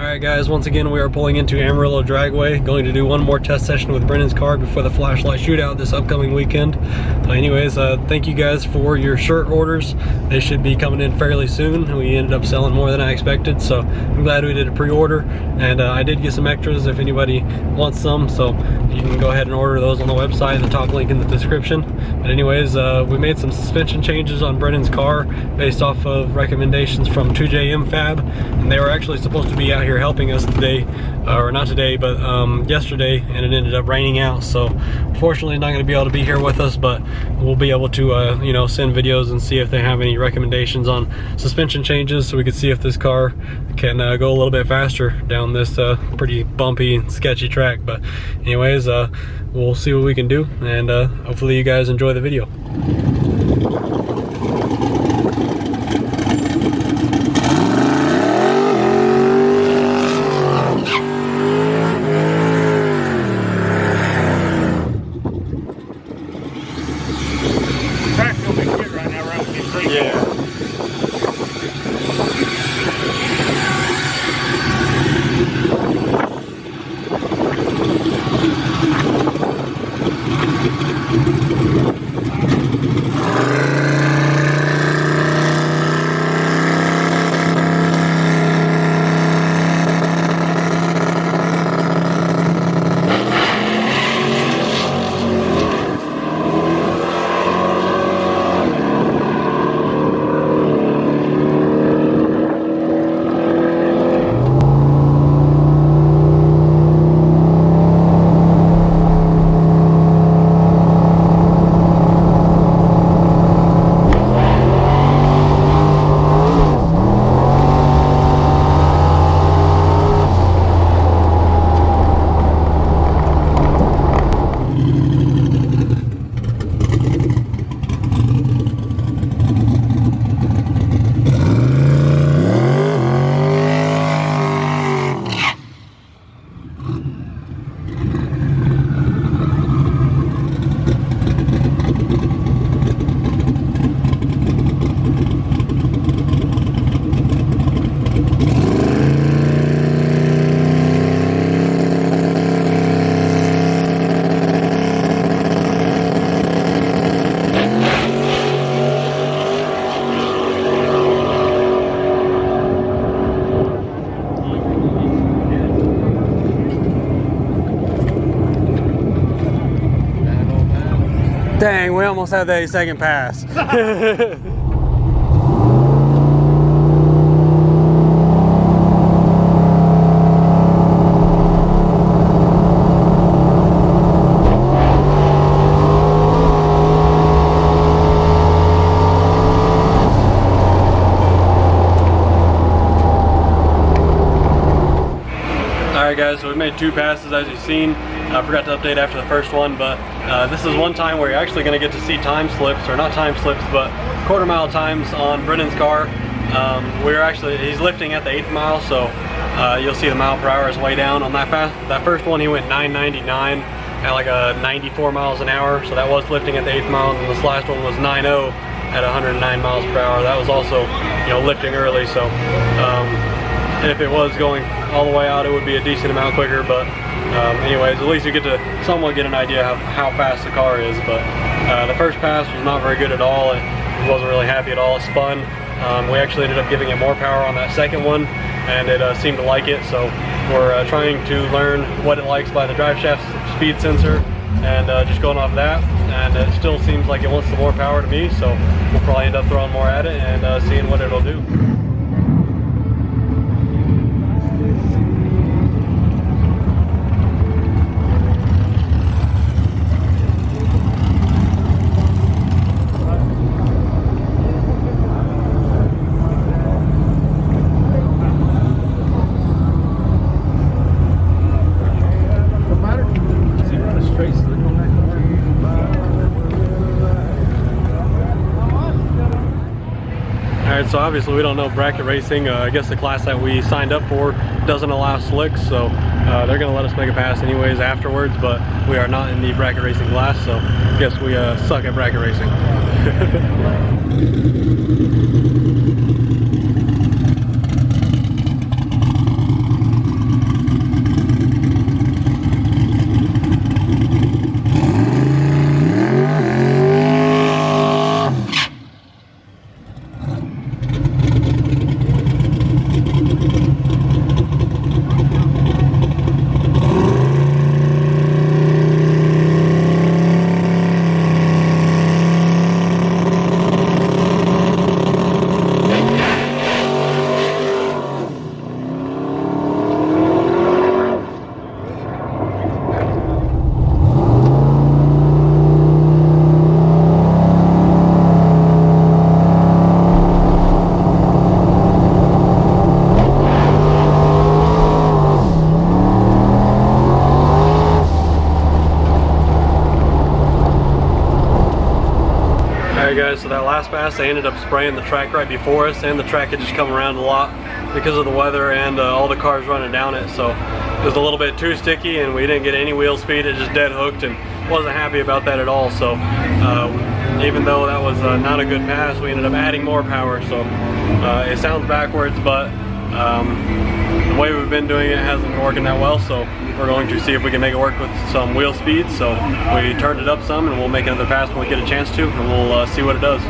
Alright guys, once again we are pulling into Amarillo Dragway, going to do one more test session with Brennan's car before the flashlight shootout this upcoming weekend. Thank you guys for your shirt orders. They should be coming in fairly soon. We ended up selling more than I expected, so I'm glad we did a pre-order. And I did get some extras if anybody wants some, so you can go ahead and order those on the website, the top link in the description. But anyways, we made some suspension changes on Brennan's car based off of recommendations from 2JM Fab, and they were actually supposed to be out here helping us today, or not today, but yesterday, and it ended up raining out. So unfortunately not going to be able to be here with us, but we'll be able to you know, send videos and see if they have any recommendations on suspension changes, so we could see if this car can go a little bit faster down this pretty bumpy and sketchy track. But anyways, we'll see what we can do, and hopefully you guys enjoy the video. Dang, we almost had that second pass. Alright guys, so we made 2 passes as you've seen. I forgot to update after the first one, but this is one time where you're actually going to get to see time slips, or not time slips, but quarter-mile times on Brennan's car. He's lifting at the 8th mile, so you'll see the mile per hour is way down. On that first one, he went 999 at like 94 miles an hour, so that was lifting at the 8th mile, and this last one was 90 at 109 miles per hour. That was also, you know, lifting early, so if it was going all the way out, it would be a decent amount quicker, but anyways, at least you get to somewhat get an idea of how fast the car is. But the first pass was not very good at all. It wasn't really happy at all. It spun. We actually ended up giving it more power on that second one, and it seemed to like it. So we're trying to learn what it likes by the drive shaft speed sensor, and just going off that. And it still seems like it wants some more power to me, so we'll probably end up throwing more at it and seeing what it'll do. Alright, so obviously we don't know bracket racing. I guess the class that we signed up for doesn't allow slicks, so they're going to let us make a pass anyways afterwards, but we are not in the bracket racing class, so I guess we suck at bracket racing. guys, so that last pass they ended up spraying the track right before us, and the track had just come around a lot because of the weather and all the cars running down it, so it was a little bit too sticky and we didn't get any wheel speed. It just dead hooked, and wasn't happy about that at all. So even though that was not a good pass, we ended up adding more power. So it sounds backwards, but the way we've been doing it hasn't been working that well, so we're going to see if we can make it work with some wheel speed. So we turned it up some, and we'll make another pass when we get a chance to, and we'll see what it does.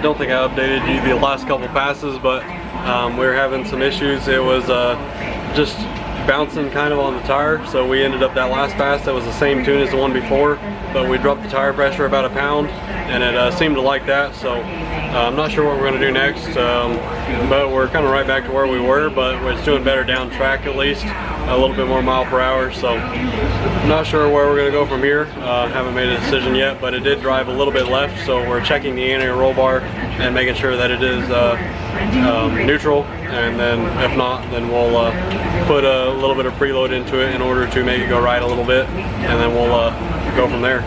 don't think I updated you the last couple passes, but we were having some issues. It was just bouncing kind of on the tire, so we ended up that last pass that was the same tune as the one before, but we dropped the tire pressure about a pound, and it seemed to like that. So I'm not sure what we're going to do next, but we're kind of right back to where we were, but it's doing better down track, at least a little bit more mile per hour. So I'm not sure where we're going to go from here. Haven't made a decision yet, but it did drive a little bit left, so we're checking the anti roll bar and making sure that it is neutral, and then if not, then we'll put a little bit of preload into it in order to make it go right a little bit, and then we'll go from there.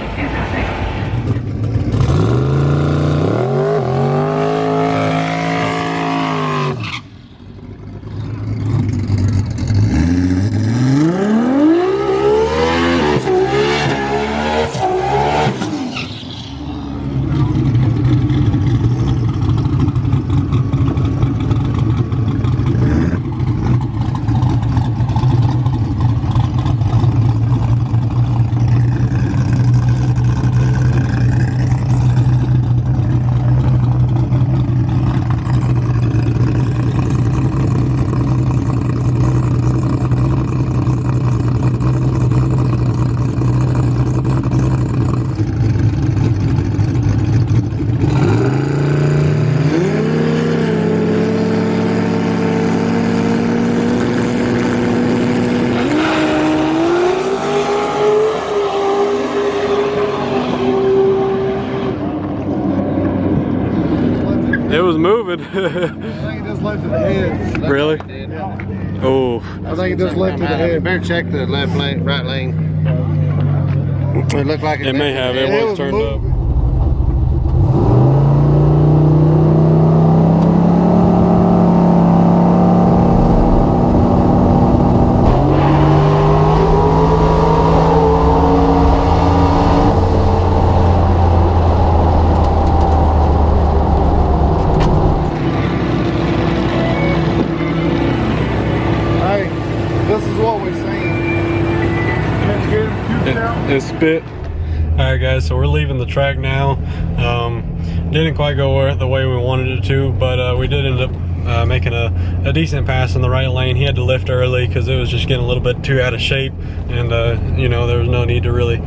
It was moving. I think it just lifted the head. Really? Yeah. Oh. I think it just lifted the head. Better check the left lane, right lane. It looked like It may have. It was turned up. This is what we're seeing. It spit. Alright guys, so we're leaving the track now. Didn't quite go the way we wanted it to, but we did end up making a decent pass in the right lane. He had to lift early because it was just getting a little bit too out of shape, and you know, there was no need to really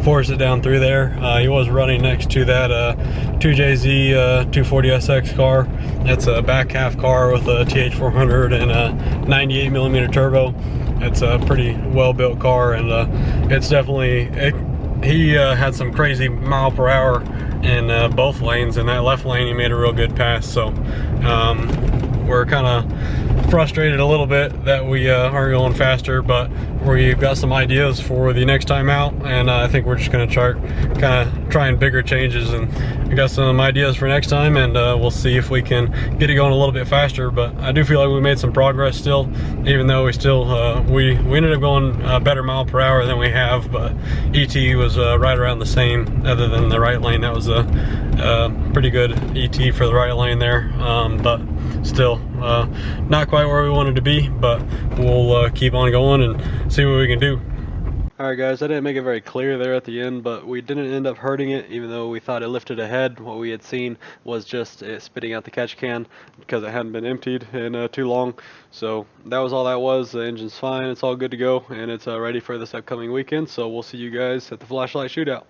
force it down through there. He was running next to that 2JZ 240SX car. That's a back half car with a TH400 and a 98mm turbo. It's a pretty well built car, and it's definitely he had some crazy mile per hour in both lanes. In that left lane he made a real good pass, so we're kind of frustrated a little bit that we aren't going faster, but we've got some ideas for the next time out, and I think we're just going to trying bigger changes, and we got some ideas for next time, and we'll see if we can get it going a little bit faster. But I do feel like we made some progress still, even though we still we ended up going a better mile per hour than we have, but ET was right around the same, other than the right lane. That was a pretty good ET for the right lane there, but still not quite where we wanted to be, but we'll keep on going and see what we can do. Alright guys, I didn't make it very clear there at the end, but we didn't end up hurting it, even though we thought it lifted ahead. What we had seen was just it spitting out the catch can because it hadn't been emptied in too long. So that was all that was. The engine's fine, it's all good to go, and it's ready for this upcoming weekend. So we'll see you guys at the flashlight shootout.